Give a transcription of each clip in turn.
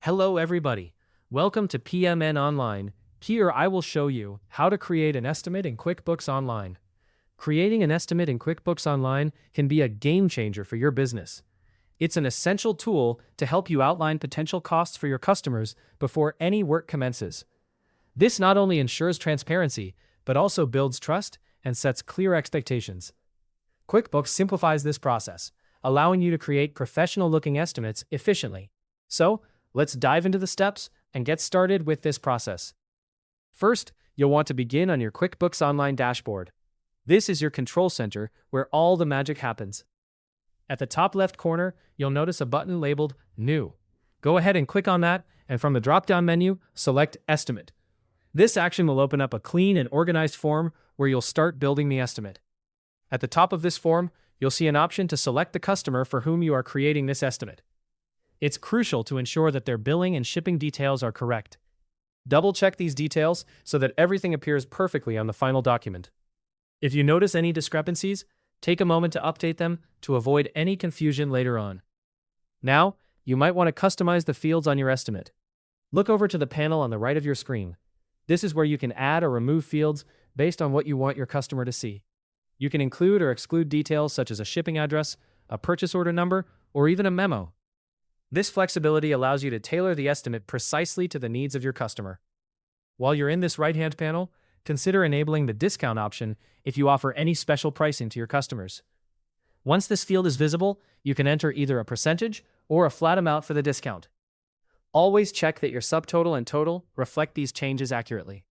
Hello everybody. Welcome to PMN Online. Here I will show you how to create an estimate in QuickBooks Online. Creating an estimate in QuickBooks Online can be a game changer for your business. It's an essential tool to help you outline potential costs for your customers before any work commences. This not only ensures transparency, but also builds trust and sets clear expectations. QuickBooks simplifies this process, allowing you to create professional-looking estimates efficiently. So, let's dive into the steps and get started with this process. First, you'll want to begin on your QuickBooks Online dashboard. This is your control center where all the magic happens. At the top left corner, you'll notice a button labeled New. Go ahead and click on that, and from the drop-down menu, select Estimate. This action will open up a clean and organized form where you'll start building the estimate. At the top of this form, you'll see an option to select the customer for whom you are creating this estimate. It's crucial to ensure that their billing and shipping details are correct. Double-check these details so that everything appears perfectly on the final document. If you notice any discrepancies, take a moment to update them to avoid any confusion later on. Now, you might want to customize the fields on your estimate. Look over to the panel on the right of your screen. This is where you can add or remove fields based on what you want your customer to see. You can include or exclude details such as a shipping address, a purchase order number, or even a memo. This flexibility allows you to tailor the estimate precisely to the needs of your customer. While you're in this right-hand panel, consider enabling the discount option if you offer any special pricing to your customers. Once this field is visible, you can enter either a percentage or a flat amount for the discount. Always check that your subtotal and total reflect these changes accurately.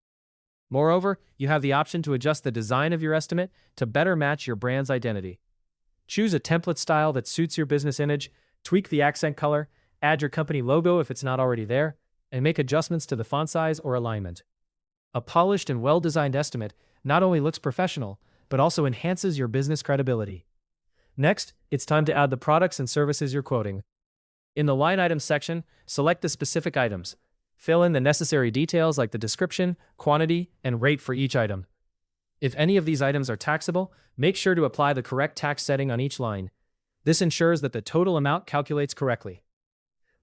Moreover, you have the option to adjust the design of your estimate to better match your brand's identity. Choose a template style that suits your business image, tweak the accent color, add your company logo if it's not already there, and make adjustments to the font size or alignment. A polished and well-designed estimate not only looks professional, but also enhances your business credibility. Next, it's time to add the products and services you're quoting. In the line items section, select the specific items. Fill in the necessary details like the description, quantity, and rate for each item. If any of these items are taxable, make sure to apply the correct tax setting on each line. This ensures that the total amount calculates correctly.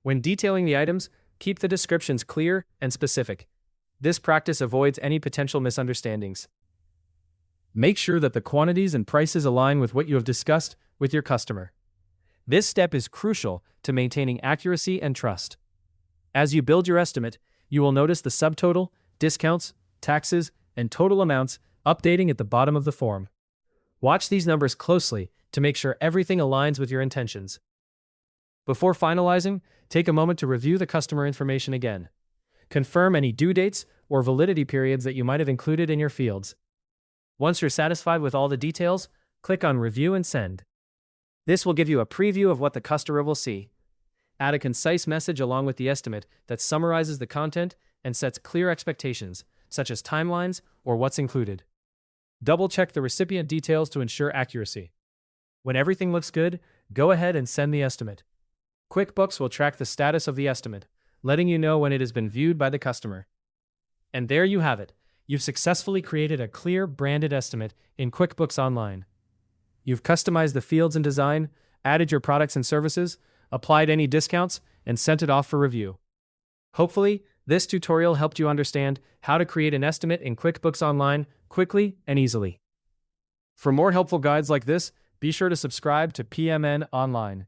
When detailing the items, keep the descriptions clear and specific. This practice avoids any potential misunderstandings. Make sure that the quantities and prices align with what you have discussed with your customer. This step is crucial to maintaining accuracy and trust. As you build your estimate, you will notice the subtotal, discounts, taxes, and total amounts updating at the bottom of the form. Watch these numbers closely to make sure everything aligns with your intentions. Before finalizing, take a moment to review the customer information again. Confirm any due dates or validity periods that you might have included in your fields. Once you're satisfied with all the details, click on Review and Send. This will give you a preview of what the customer will see. Add a concise message along with the estimate that summarizes the content and sets clear expectations, such as timelines or what's included. Double-check the recipient details to ensure accuracy. When everything looks good, go ahead and send the estimate. QuickBooks will track the status of the estimate, letting you know when it has been viewed by the customer. And there you have it. You've successfully created a clear, branded estimate in QuickBooks Online. You've customized the fields and design, added your products and services, applied any discounts, and sent it off for review. Hopefully, this tutorial helped you understand how to create an estimate in QuickBooks Online quickly and easily. For more helpful guides like this, be sure to subscribe to PMN Online.